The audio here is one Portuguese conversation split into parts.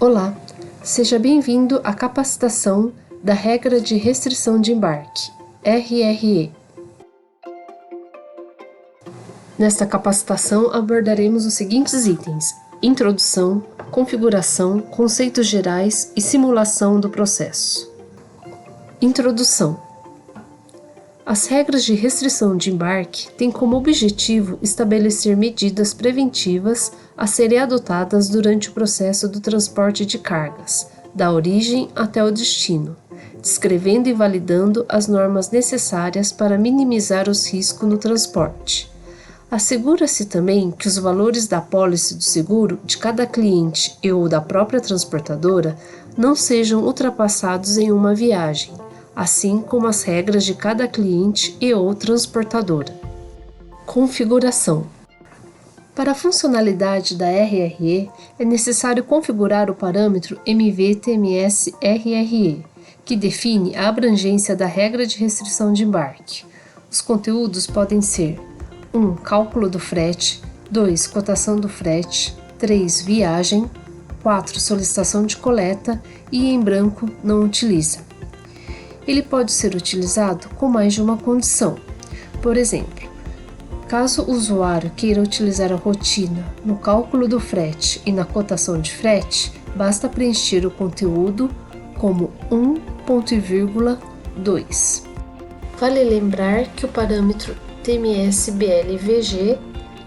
Olá, seja bem-vindo à capacitação da Regra de Restrição de Embarque, RRE. Nesta capacitação abordaremos os seguintes itens: introdução, configuração, conceitos gerais e simulação do processo. Introdução. As regras de restrição de embarque têm como objetivo estabelecer medidas preventivas a serem adotadas durante o processo do transporte de cargas, da origem até o destino, descrevendo e validando as normas necessárias para minimizar os riscos no transporte. Assegura-se também que os valores da apólice do seguro de cada cliente e ou da própria transportadora não sejam ultrapassados em uma viagem, assim como as regras de cada cliente e ou transportadora. Configuração. Para a funcionalidade da RRE, é necessário configurar o parâmetro MV-TMS-RRE, que define a abrangência da regra de restrição de embarque. Os conteúdos podem ser 1. Cálculo do frete, 2. Cotação do frete, 3. Viagem, 4. Solicitação de coleta e em branco não utiliza. Ele pode ser utilizado com mais de uma condição. Por exemplo, caso o usuário queira utilizar a rotina no cálculo do frete e na cotação de frete, basta preencher o conteúdo como 1.2. Vale lembrar que o parâmetro TMS-BL-VG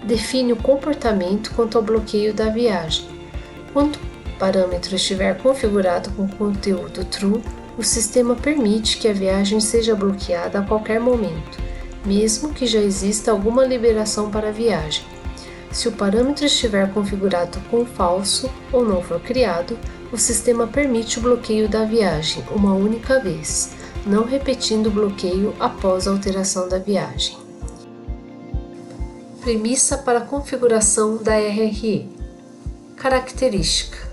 define o comportamento quanto ao bloqueio da viagem. Quando o parâmetro estiver configurado com conteúdo true, o sistema permite que a viagem seja bloqueada a qualquer momento, mesmo que já exista alguma liberação para a viagem. Se o parâmetro estiver configurado com falso ou não for criado, o sistema permite o bloqueio da viagem uma única vez, não repetindo o bloqueio após a alteração da viagem. Premissa para a configuração da RRE. Característica.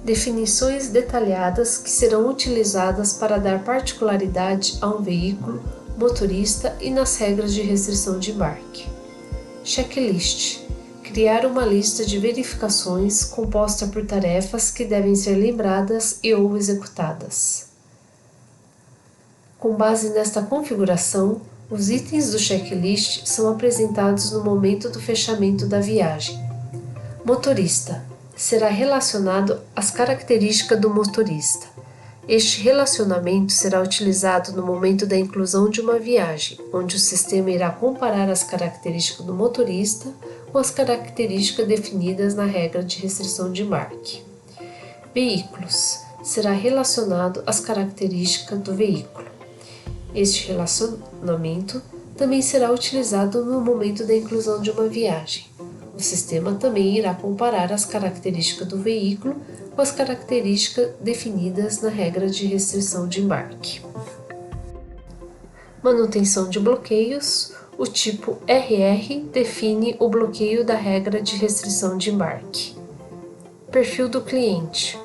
Definições detalhadas que serão utilizadas para dar particularidade a um veículo, motorista e nas regras de restrição de embarque. Checklist. Criar uma lista de verificações composta por tarefas que devem ser lembradas e ou executadas. Com base nesta configuração, os itens do checklist são apresentados no momento do fechamento da viagem. Motorista. Será relacionado às características do motorista. Este relacionamento será utilizado no momento da inclusão de uma viagem, onde o sistema irá comparar as características do motorista com as características definidas na regra de restrição de embarque. Veículos. Será relacionado às características do veículo. Este relacionamento também será utilizado no momento da inclusão de uma viagem. O sistema também irá comparar as características do veículo com as características definidas na regra de restrição de embarque. Manutenção de bloqueios. O tipo RR define o bloqueio da regra de restrição de embarque. Perfil do cliente.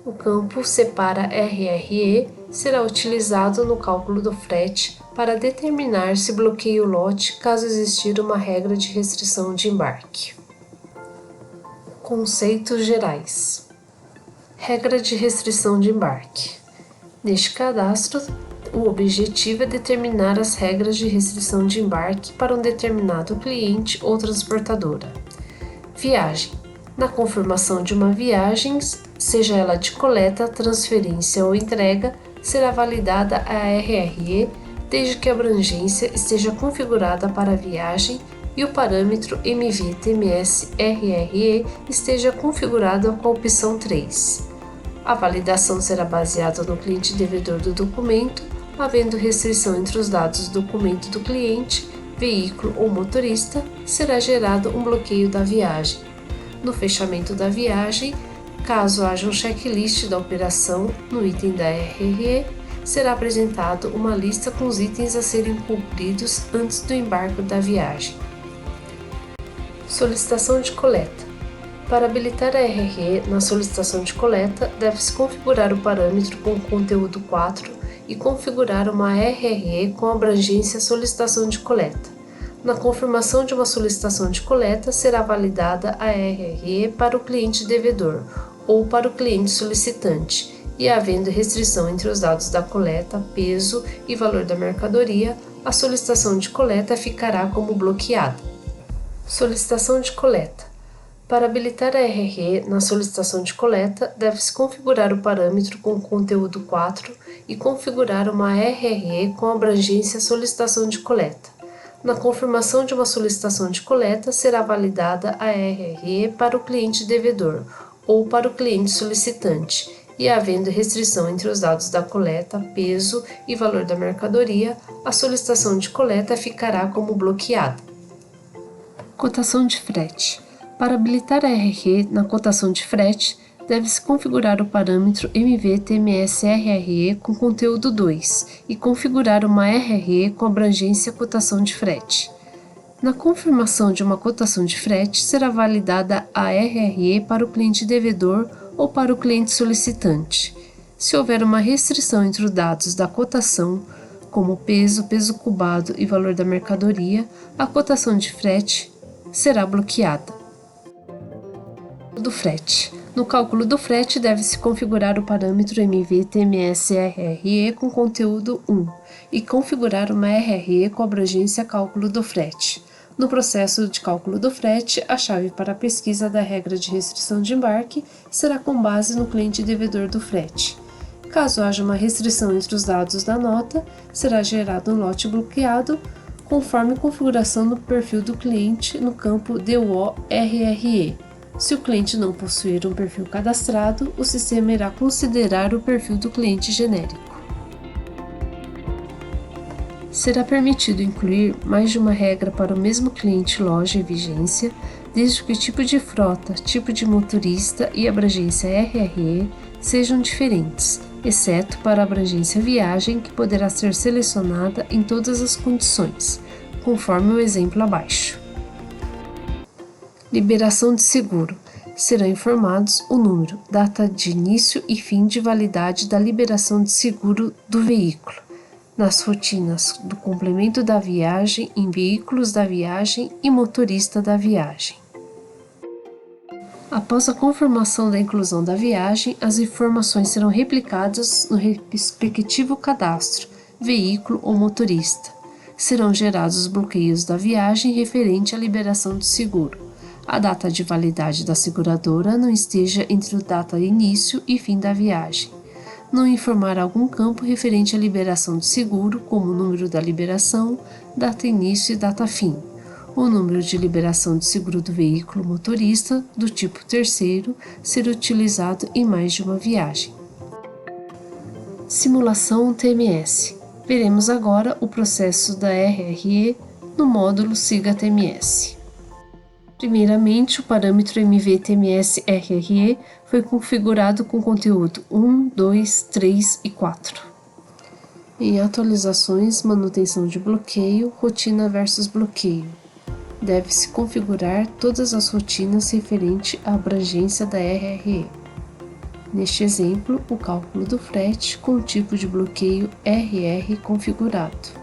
O campo separa RRE será utilizado no cálculo do frete para determinar se bloqueia o lote caso existir uma regra de restrição de embarque. Conceitos gerais. Regra de restrição de embarque. Neste cadastro, o objetivo é determinar as regras de restrição de embarque para um determinado cliente ou transportadora. Viagem. Na confirmação de uma viagem, seja ela de coleta, transferência ou entrega, será validada a RRE desde que a abrangência esteja configurada para a viagem e o parâmetro MV-TMS-RRE esteja configurado com a opção 3. A validação será baseada no cliente devedor do documento, havendo restrição entre os dados do documento do cliente, veículo ou motorista, será gerado um bloqueio da viagem. No fechamento da viagem, caso haja um checklist da operação no item da RRE, será apresentado uma lista com os itens a serem cumpridos antes do embarque da viagem. Solicitação de coleta. Para habilitar a RRE na solicitação de coleta, deve-se configurar o parâmetro com o conteúdo 4 e configurar uma RRE com abrangência solicitação de coleta. Na confirmação de uma solicitação de coleta, será validada a RRE para o cliente devedor, ou para o cliente solicitante, e havendo restrição entre os dados da coleta, peso e valor da mercadoria, a solicitação de coleta ficará como bloqueada. Solicitação de coleta. Para habilitar a RRE na solicitação de coleta, deve-se configurar o parâmetro com conteúdo 4 e configurar uma RRE com abrangência solicitação de coleta. Na confirmação de uma solicitação de coleta, será validada a RRE para o cliente devedor ou para o cliente solicitante, e havendo restrição entre os dados da coleta, peso e valor da mercadoria, a solicitação de coleta ficará como bloqueada. Cotação de frete. Para habilitar a RRE na cotação de frete, deve-se configurar o parâmetro MV-TMS-RRE com conteúdo 2 e configurar uma RRE com abrangência cotação de frete. Na confirmação de uma cotação de frete, será validada a RRE para o cliente devedor ou para o cliente solicitante. Se houver uma restrição entre os dados da cotação, como peso, peso cubado e valor da mercadoria, a cotação de frete será bloqueada. Do frete. No cálculo do frete, deve-se configurar o parâmetro MV-TMS-RRE com conteúdo 1 e configurar uma RRE com abrangência cálculo do frete. No processo de cálculo do frete, a chave para a pesquisa da regra de restrição de embarque será com base no cliente devedor do frete. Caso haja uma restrição entre os dados da nota, será gerado um lote bloqueado conforme configuração no perfil do cliente no campo DO-RRE. Se o cliente não possuir um perfil cadastrado, o sistema irá considerar o perfil do cliente genérico. Será permitido incluir mais de uma regra para o mesmo cliente loja e vigência, desde que o tipo de frota, tipo de motorista e abrangência RRE sejam diferentes, exceto para a abrangência viagem, que poderá ser selecionada em todas as condições, conforme o exemplo abaixo. Liberação de seguro. Serão informados o número, data de início e fim de validade da liberação de seguro do veículo, nas rotinas do complemento da viagem, em veículos da viagem e motorista da viagem. Após a confirmação da inclusão da viagem, as informações serão replicadas no respectivo cadastro, veículo ou motorista. Serão gerados os bloqueios da viagem referente à liberação de seguro. A data de validade da seguradora não esteja entre a data de início e fim da viagem. Não informar algum campo referente à liberação de seguro, como o número da liberação, data início e data fim. O número de liberação de seguro do veículo motorista do tipo terceiro ser utilizado em mais de uma viagem. Simulação TMS. Veremos agora o processo da RRE no módulo Siga TMS. Primeiramente, o parâmetro MV-TMS-RRE foi configurado com conteúdo 1, 2, 3 e 4. Em atualizações, manutenção de bloqueio, rotina versus bloqueio. Deve-se configurar todas as rotinas referente à abrangência da RRE. Neste exemplo, o cálculo do frete com o tipo de bloqueio RR configurado.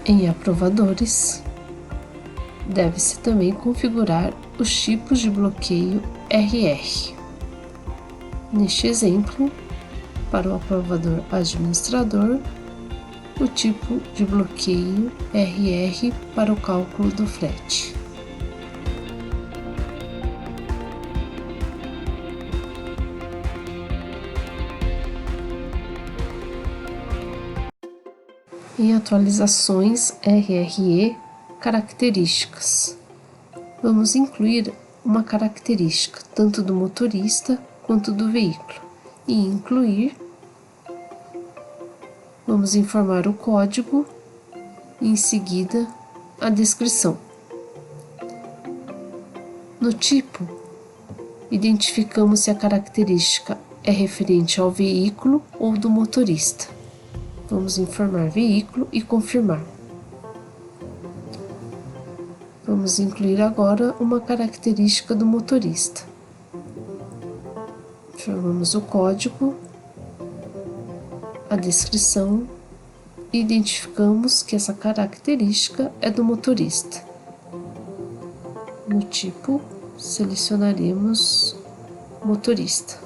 Em aprovadores, deve-se também configurar os tipos de bloqueio RR. Neste exemplo, para o aprovador administrador, o tipo de bloqueio RR para o cálculo do frete. Em atualizações RRE, características. Vamos incluir uma característica tanto do motorista quanto do veículo. E incluir, vamos informar o código e em seguida a descrição. No tipo, identificamos se a característica é referente ao veículo ou do motorista. Vamos informar veículo e confirmar. Vamos incluir agora uma característica do motorista. Informamos o código, a descrição identificamos que essa característica é do motorista. No tipo, selecionaremos motorista.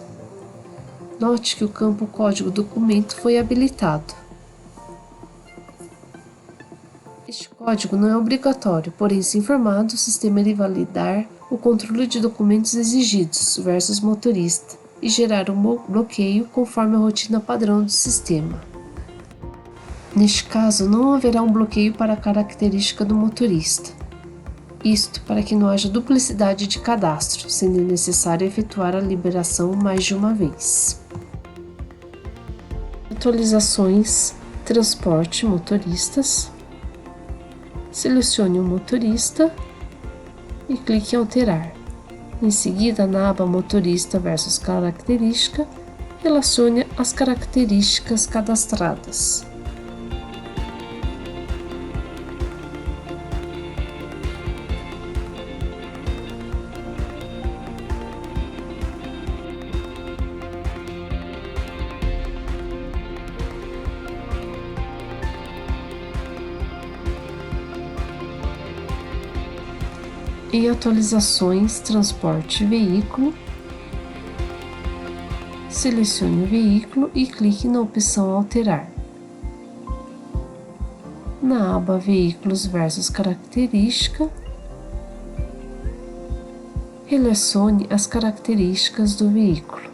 Note que o campo código documento foi habilitado. Este código não é obrigatório, porém, se informado, o sistema irá validar o controle de documentos exigidos versus motorista e gerar um bloqueio conforme a rotina padrão do sistema. Neste caso, não haverá um bloqueio para a característica do motorista. Isto para que não haja duplicidade de cadastro, sendo necessário efetuar a liberação mais de uma vez. Atualizações, transporte, motoristas. Selecione o motorista e clique em alterar. Em seguida, na aba motorista versus característica, relacione as características cadastradas. Em atualizações, transporte veículo, selecione o veículo e clique na opção alterar. Na aba veículos versus característica, relacione as características do veículo.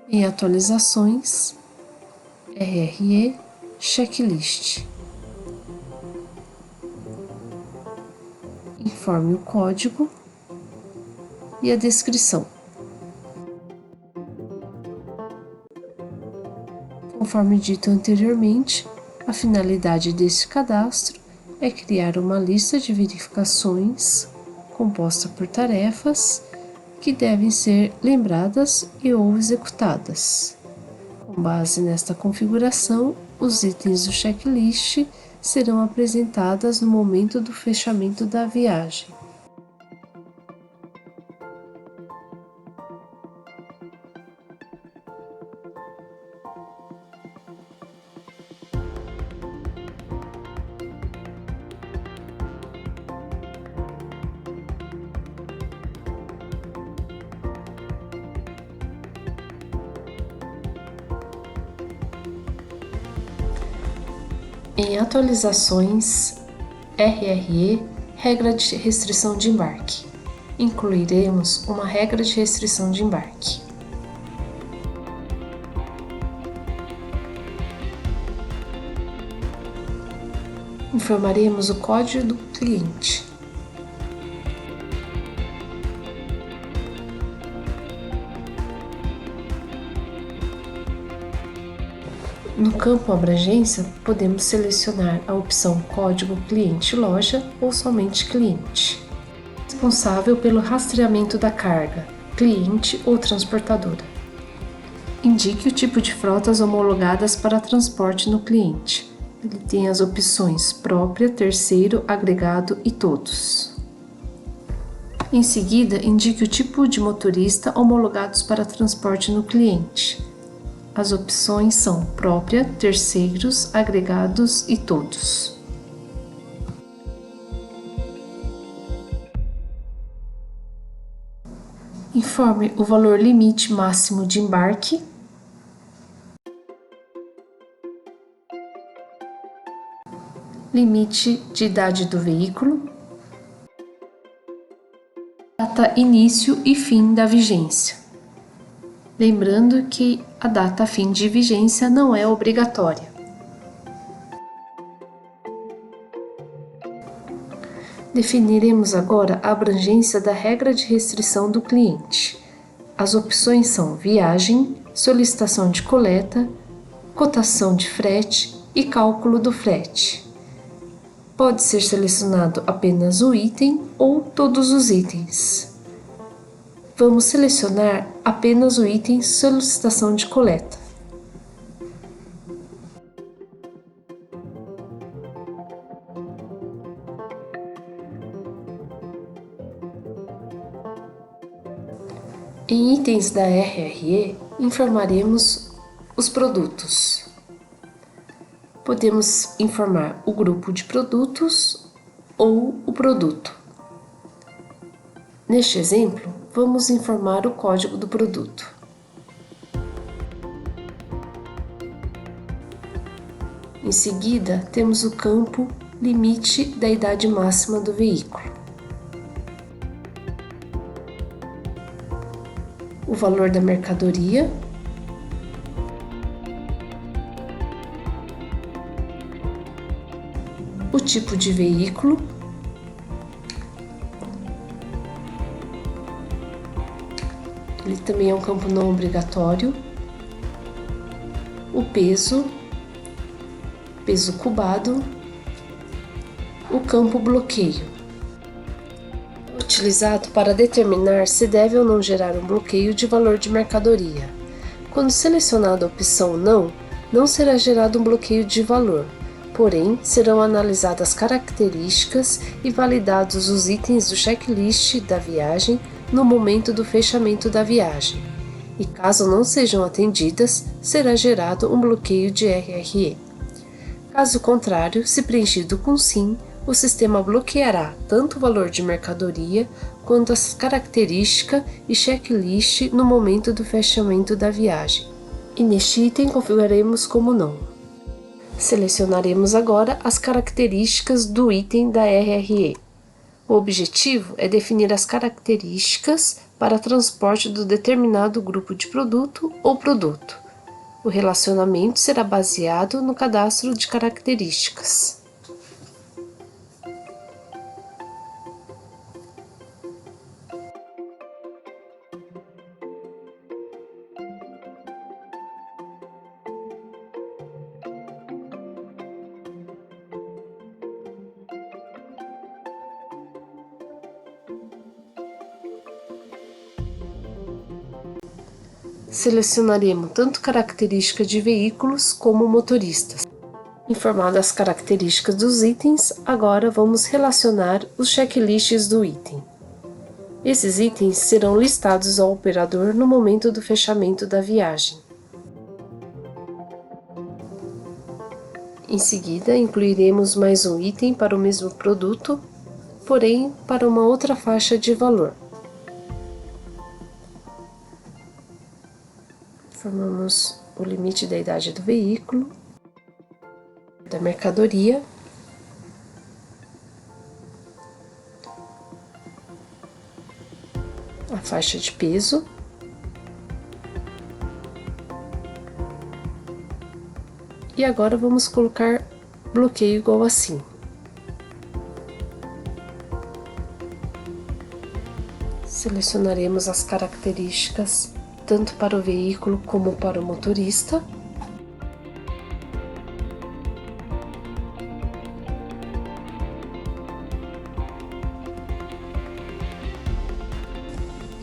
Em atualizações, RRE Checklist. Informe o código e a descrição. Conforme dito anteriormente, a finalidade deste cadastro é criar uma lista de verificações composta por tarefas que devem ser lembradas e ou executadas. Com base nesta configuração, os itens do checklist serão apresentados no momento do fechamento da viagem. Em atualizações, RRE Regra de restrição de embarque. Incluiremos uma regra de restrição de embarque. Informaremos o código do cliente. No campo Abrangência, podemos selecionar a opção Código Cliente Loja ou somente Cliente. Responsável pelo rastreamento da carga, cliente ou transportadora. Indique o tipo de frotas homologadas para transporte no cliente. Ele tem as opções própria, terceiro, agregado e todos. Em seguida, indique o tipo de motorista homologados para transporte no cliente. As opções são própria, terceiros, agregados e todos. Informe o valor limite máximo de embarque. Limite de idade do veículo. Data início e fim da vigência. Lembrando que a data fim de vigência não é obrigatória. Definiremos agora a abrangência da regra de restrição do cliente. As opções são viagem, solicitação de coleta, cotação de frete e cálculo do frete. Pode ser selecionado apenas o item ou todos os itens. Vamos selecionar apenas o item solicitação de coleta. Em itens da RRE, informaremos os produtos. Podemos informar o grupo de produtos ou o produto. Neste exemplo, vamos informar o código do produto. Em seguida, temos o campo limite da idade máxima do veículo. O valor da mercadoria, o tipo de veículo, ele também é um campo não obrigatório, o peso cubado, o campo bloqueio, utilizado para determinar se deve ou não gerar um bloqueio de valor de mercadoria. Quando selecionada a opção não será gerado um bloqueio de valor, porém serão analisadas as características e validados os itens do checklist da viagem no momento do fechamento da viagem. E caso não sejam atendidas, será gerado um bloqueio de RRE. Caso contrário, se preenchido com sim, o sistema bloqueará tanto o valor de mercadoria quanto as características e checklist no momento do fechamento da viagem. E neste item configuraremos como não. Selecionaremos agora as características do item da RRE. O objetivo é definir as características para transporte do determinado grupo de produto ou produto. O relacionamento será baseado no cadastro de características. Selecionaremos tanto características de veículos como motoristas. Informadas as características dos itens, agora vamos relacionar os checklists do item. Esses itens serão listados ao operador no momento do fechamento da viagem. Em seguida, incluiremos mais um item para o mesmo produto, porém para uma outra faixa de valor. Formamos o limite da idade do veículo, da mercadoria, a faixa de peso, e agora vamos colocar bloqueio igual assim. Selecionaremos as características tanto para o veículo como para o motorista.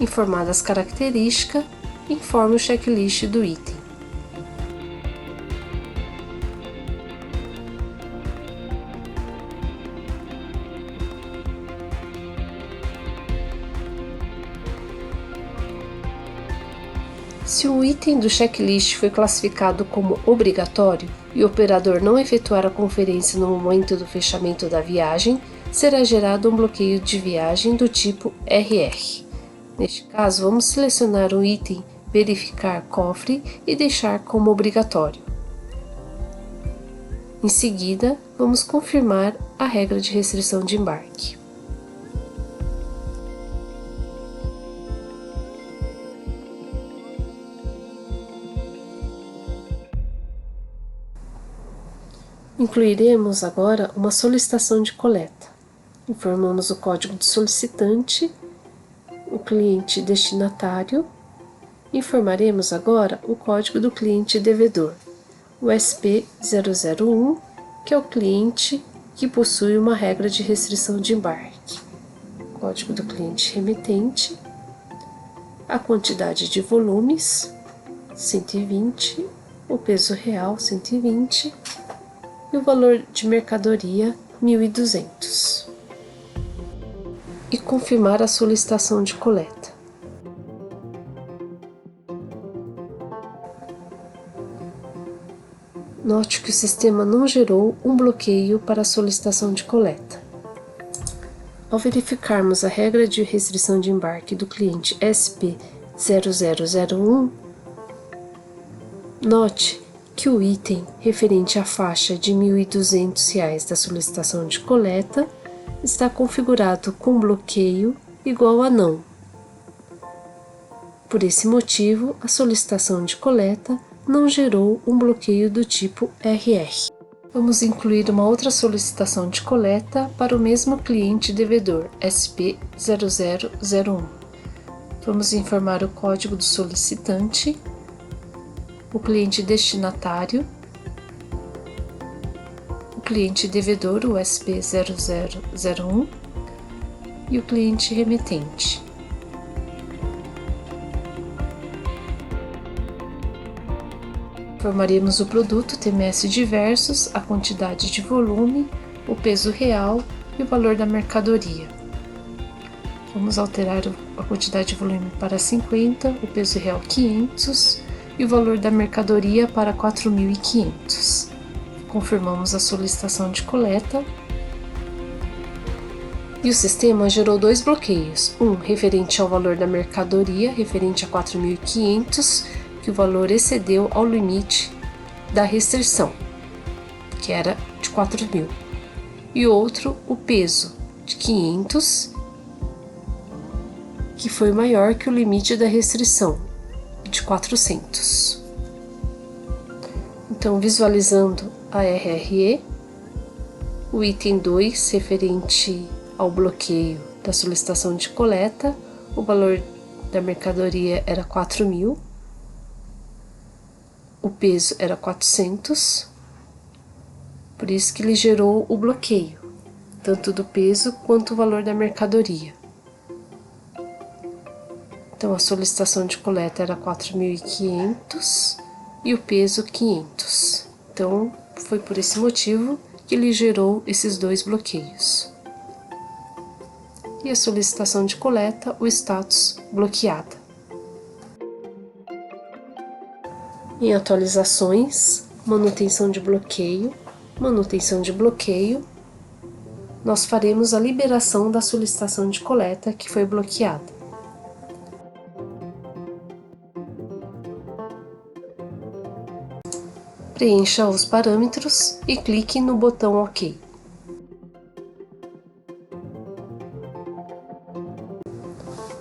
Informadas as características, informe o checklist do item. Se o item do checklist foi classificado como obrigatório e o operador não efetuar a conferência no momento do fechamento da viagem, será gerado um bloqueio de viagem do tipo RR. Neste caso, vamos selecionar o item Verificar cofre e deixar como obrigatório. Em seguida, vamos confirmar a regra de restrição de embarque. Incluiremos agora uma solicitação de coleta. Informamos o código do solicitante, o cliente destinatário. Informaremos agora o código do cliente devedor, o SP001, que é o cliente que possui uma regra de restrição de embarque. Código do cliente remetente, a quantidade de volumes, 120, o peso real, 120, e o valor de mercadoria, 1.200. E confirmar a solicitação de coleta. Note que o sistema não gerou um bloqueio para a solicitação de coleta. Ao verificarmos a regra de restrição de embarque do cliente SP0001, note que o item referente à faixa de R$ 1.200 da solicitação de coleta está configurado com bloqueio igual a não. Por esse motivo, a solicitação de coleta não gerou um bloqueio do tipo RR. Vamos incluir uma outra solicitação de coleta para o mesmo cliente devedor, SP0001. Vamos informar o código do solicitante, o cliente destinatário, o cliente devedor, o SP0001, e o cliente remetente. Informaremos o produto TMS diversos, a quantidade de volume, o peso real e o valor da mercadoria. Vamos alterar a quantidade de volume para 50, o peso real 500 e o valor da mercadoria para 4.500. Confirmamos a solicitação de coleta. E o sistema gerou dois bloqueios, um referente ao valor da mercadoria, referente a 4.500, que o valor excedeu ao limite da restrição, que era de 4.000, e outro, o peso, de 500, que foi maior que o limite da restrição, de 400. Então, visualizando a RRE, o item 2, referente ao bloqueio da solicitação de coleta, o valor da mercadoria era 4.000, o peso era 400, por isso que ele gerou o bloqueio, tanto do peso quanto o valor da mercadoria. Então, a solicitação de coleta era 4.500 e o peso 500. Então, foi por esse motivo que ele gerou esses dois bloqueios. E a solicitação de coleta, o status bloqueada. Em atualizações, manutenção de bloqueio, nós faremos a liberação da solicitação de coleta que foi bloqueada. Preencha os parâmetros e clique no botão OK.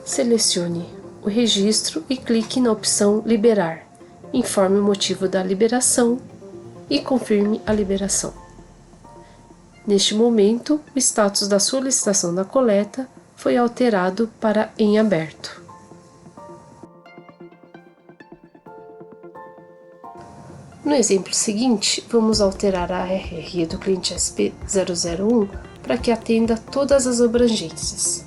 Selecione o registro e clique na opção Liberar. Informe o motivo da liberação e confirme a liberação. Neste momento, o status da solicitação da coleta foi alterado para em aberto. No exemplo seguinte, vamos alterar a RRE do cliente SP001 para que atenda todas as abrangências.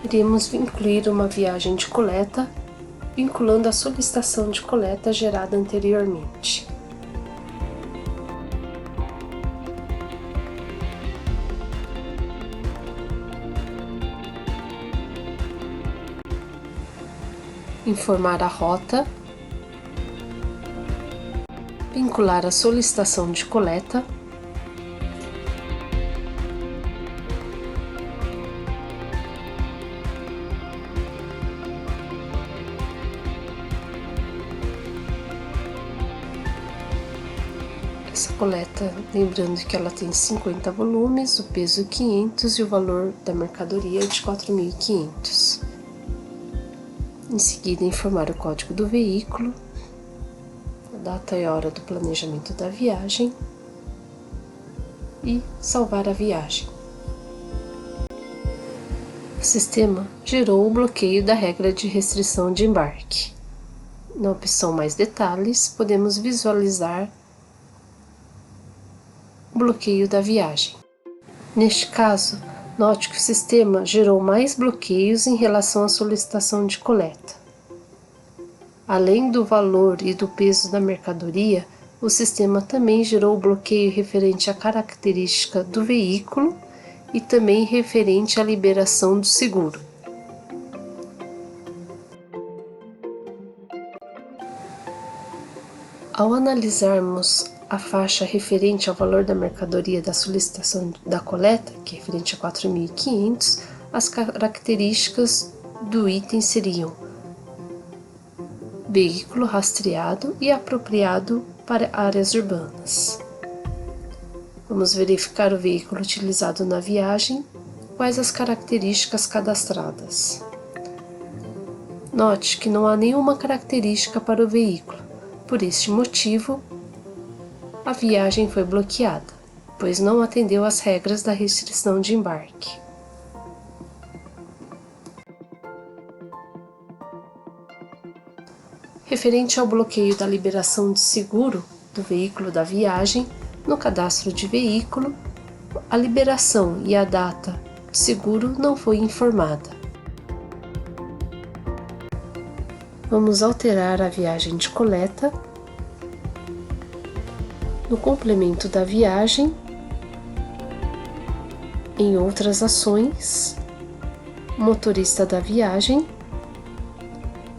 Iremos incluir uma viagem de coleta, vinculando a solicitação de coleta gerada anteriormente. Informar a rota, vincular a solicitação de coleta, essa coleta, lembrando que ela tem 50 volumes, o peso 500 e o valor da mercadoria de 4.500. Em seguida, informar o código do veículo, a data e hora do planejamento da viagem e salvar a viagem. O sistema gerou o bloqueio da regra de restrição de embarque. Na opção Mais Detalhes, podemos visualizar o bloqueio da viagem. Neste caso, note que o sistema gerou mais bloqueios em relação à solicitação de coleta. Além do valor e do peso da mercadoria, o sistema também gerou bloqueio referente à característica do veículo e também referente à liberação do seguro. Ao analisarmos a faixa referente ao valor da mercadoria da solicitação da coleta, que é referente a 4.500, as características do item seriam veículo rastreado e apropriado para áreas urbanas. Vamos verificar o veículo utilizado na viagem, quais as características cadastradas. Note que não há nenhuma característica para o veículo. Por este motivo, a viagem foi bloqueada, pois não atendeu às regras da restrição de embarque. Referente ao bloqueio da liberação de seguro do veículo da viagem, no cadastro de veículo, a liberação e a data de seguro não foi informada. Vamos alterar a viagem de coleta. No complemento da viagem, em outras ações, motorista da viagem,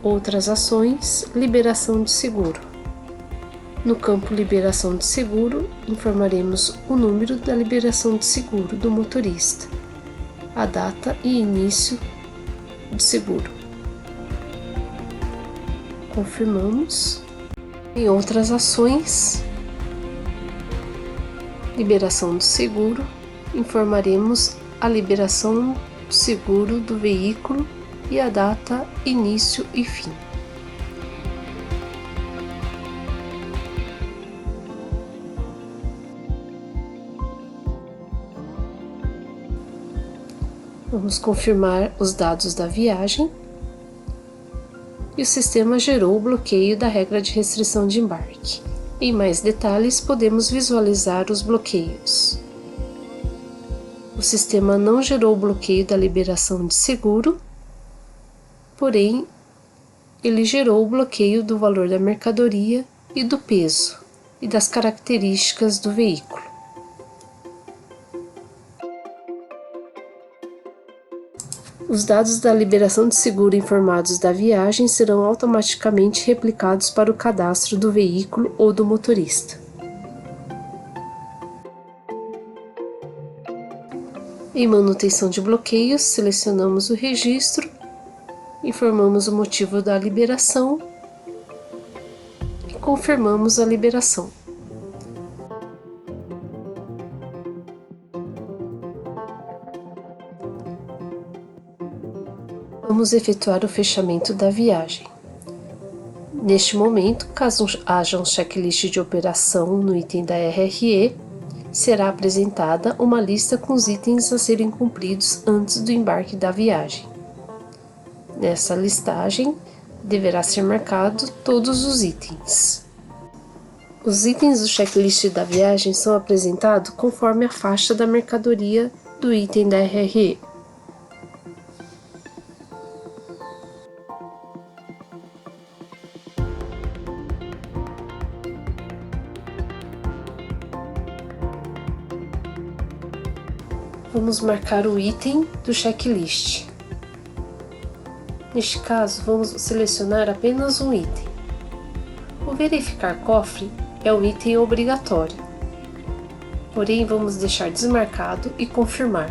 outras ações, liberação de seguro. No campo liberação de seguro, informaremos o número da liberação de seguro do motorista, a data e início de seguro. Confirmamos. Em outras ações, liberação de seguro, informaremos a liberação do seguro do veículo e a data, início e fim. Vamos confirmar os dados da viagem e o sistema gerou o bloqueio da regra de restrição de embarque. Em mais detalhes, podemos visualizar os bloqueios. O sistema não gerou o bloqueio da liberação de seguro, porém, ele gerou o bloqueio do valor da mercadoria e do peso e das características do veículo. Os dados da liberação de seguro informados da viagem serão automaticamente replicados para o cadastro do veículo ou do motorista. Em manutenção de bloqueios, selecionamos o registro, informamos o motivo da liberação e confirmamos a liberação. Vamos efetuar o fechamento da viagem. Neste momento, caso haja um checklist de operação no item da RRE, será apresentada uma lista com os itens a serem cumpridos antes do embarque da viagem. Nessa listagem, deverá ser marcado todos os itens. Os itens do checklist da viagem são apresentados conforme a faixa da mercadoria do item da RRE. Vamos marcar o item do checklist. Neste caso, vamos selecionar apenas um item. O verificar cofre é um item obrigatório, porém vamos deixar desmarcado e confirmar.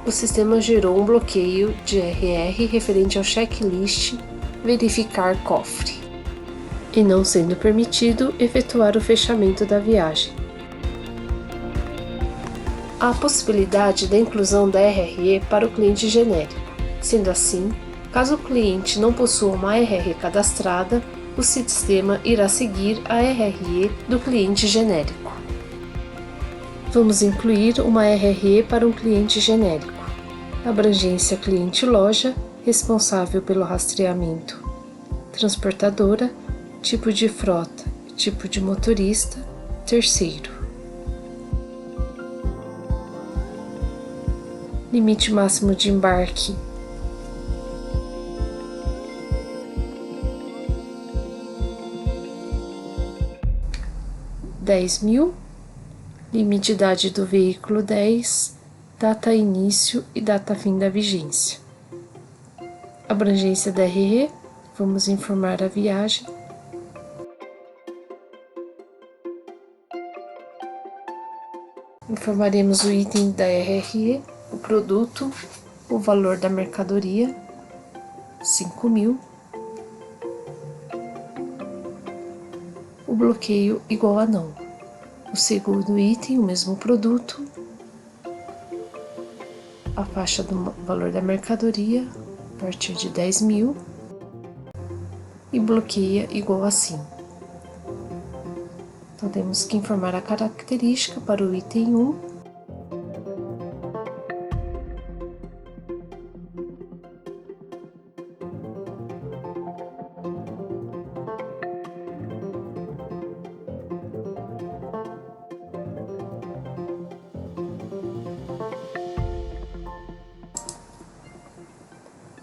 O sistema gerou um bloqueio de RR referente ao checklist verificar cofre, e não sendo permitido efetuar o fechamento da viagem. há a possibilidade da inclusão da RRE para o cliente genérico. Sendo assim, caso o cliente não possua uma RRE cadastrada, o sistema irá seguir a RRE do cliente genérico. Vamos incluir uma RRE para um cliente genérico. Abrangência cliente-loja, responsável pelo rastreamento. Transportadora, tipo de frota, tipo de motorista, terceiro. Limite máximo de embarque. R$10.000. Limite de idade do veículo 10. Data início e data fim da vigência. Abrangência da RE. Vamos informar a viagem. Informaremos o item da RRE, o produto, o valor da mercadoria, R$5.000. O bloqueio igual a não. O segundo item, o mesmo produto, a faixa do valor da mercadoria, a partir de R$10.000, e bloqueia igual a sim. Então temos que informar a característica para o item 1.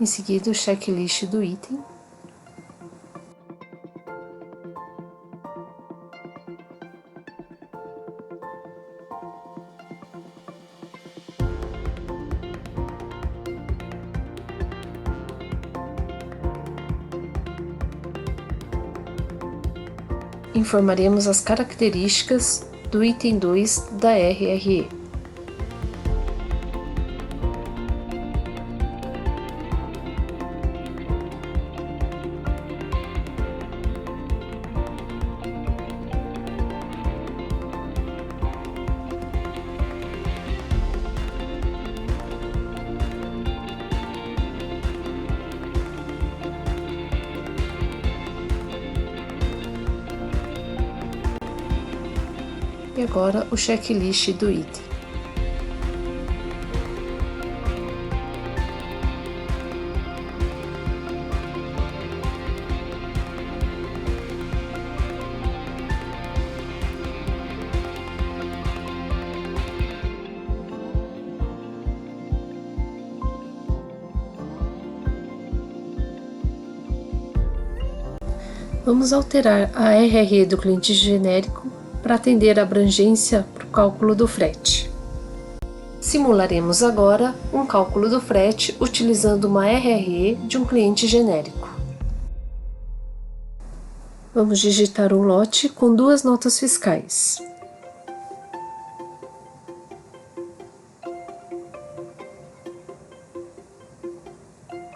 Em seguida, o checklist do item. Informaremos as características do item 2 da RRE. E agora o checklist do item. Vamos alterar a RRE do cliente genérico para atender a abrangência para o cálculo do frete. Simularemos agora um cálculo do frete utilizando uma RRE de um cliente genérico. Vamos digitar um lote com 2 notas fiscais.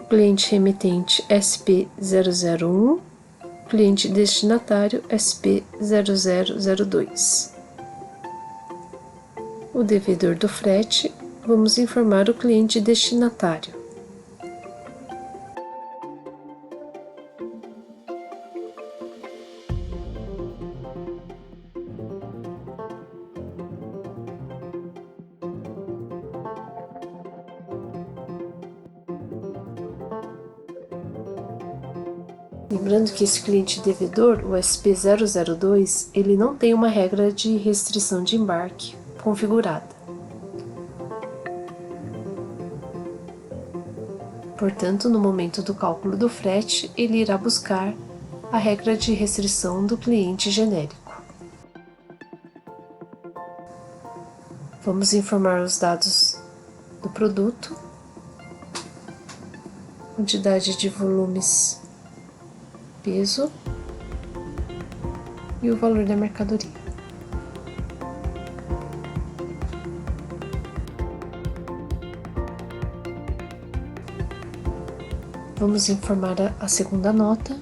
Cliente remetente SP001, cliente destinatário SP0002. O devedor do frete, vamos informar o cliente destinatário. Lembrando que esse cliente devedor, o SP002, ele não tem uma regra de restrição de embarque configurada. Portanto, no momento do cálculo do frete, ele irá buscar a regra de restrição do cliente genérico. Vamos informar os dados do produto, quantidade de volumes, peso e o valor da mercadoria. Vamos informar a segunda nota,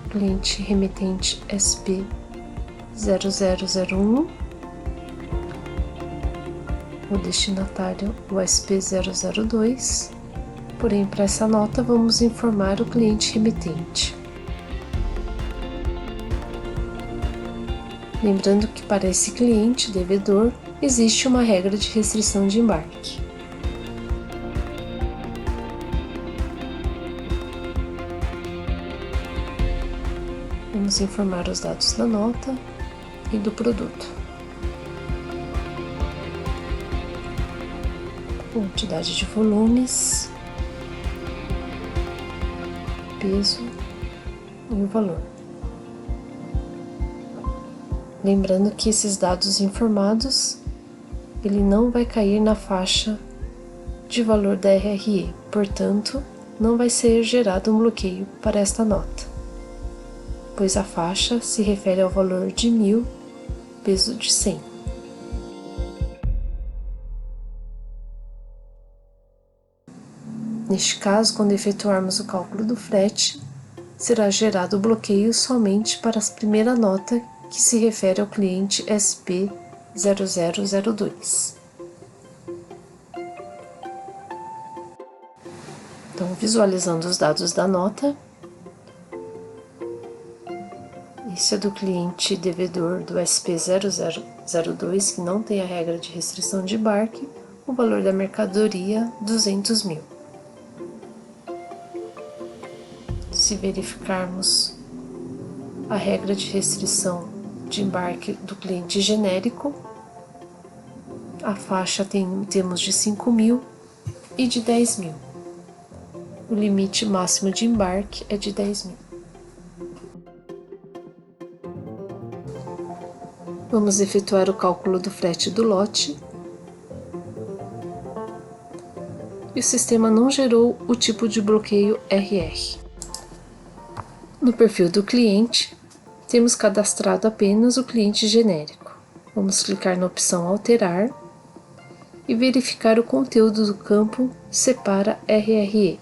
cliente remetente SP0001, o destinatário USP002, porém para essa nota vamos informar o cliente remetente. Lembrando que para esse cliente devedor existe uma regra de restrição de embarque. Vamos informar os dados da nota e do produto. Quantidade de volumes, peso e o valor. Lembrando que esses dados informados, ele não vai cair na faixa de valor da RRE, portanto, não vai ser gerado um bloqueio para esta nota, pois a faixa se refere ao valor de 1.000, peso de 100. Neste caso, quando efetuarmos o cálculo do frete, será gerado o bloqueio somente para a primeira nota que se refere ao cliente SP0002. Então, visualizando os dados da nota, isso é do cliente devedor do SP0002, que não tem a regra de restrição de embarque, o valor da mercadoria 200.000. Se verificarmos a regra de restrição de embarque do cliente genérico, a faixa temos de 5.000 e de 10.000. O limite máximo de embarque é de 10.000. Vamos efetuar o cálculo do frete do lote. E o sistema não gerou o tipo de bloqueio RR. No perfil do cliente, temos cadastrado apenas o cliente genérico. Vamos clicar na opção Alterar e verificar o conteúdo do campo Separa RRE.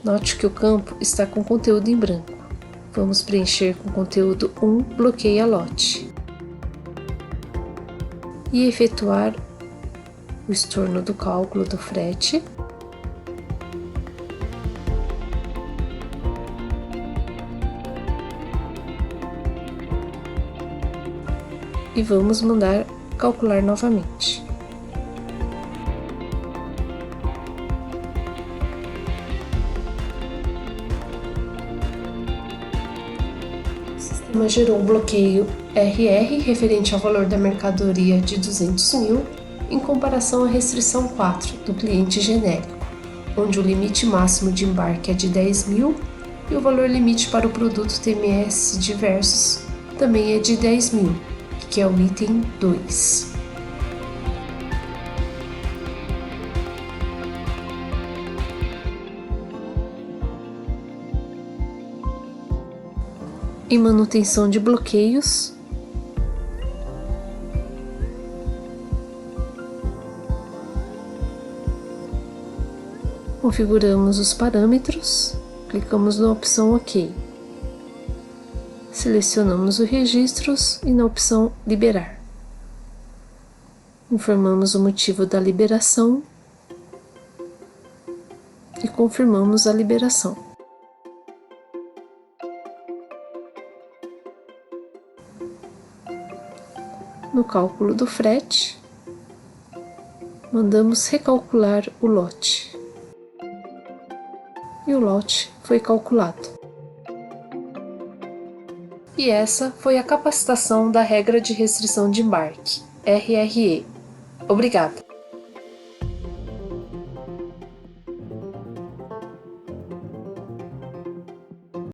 Note que o campo está com conteúdo em branco. Vamos preencher com conteúdo 1, bloqueia lote. E efetuar o estorno do cálculo do frete. E vamos mandar calcular novamente. O sistema gerou um bloqueio RR referente ao valor da mercadoria de 200.000 em comparação à restrição 4 do cliente genérico, onde o limite máximo de embarque é de 10.000 e o valor limite para o produto TMS diversos também é de 10.000. Que é o item 2. Em manutenção de bloqueios, configuramos os parâmetros, clicamos na opção OK. Selecionamos os registros e na opção Liberar. Informamos o motivo da liberação e confirmamos a liberação. No cálculo do frete, mandamos recalcular o lote. E o lote foi calculado. E essa foi a capacitação da regra de restrição de embarque, RRE. Obrigada!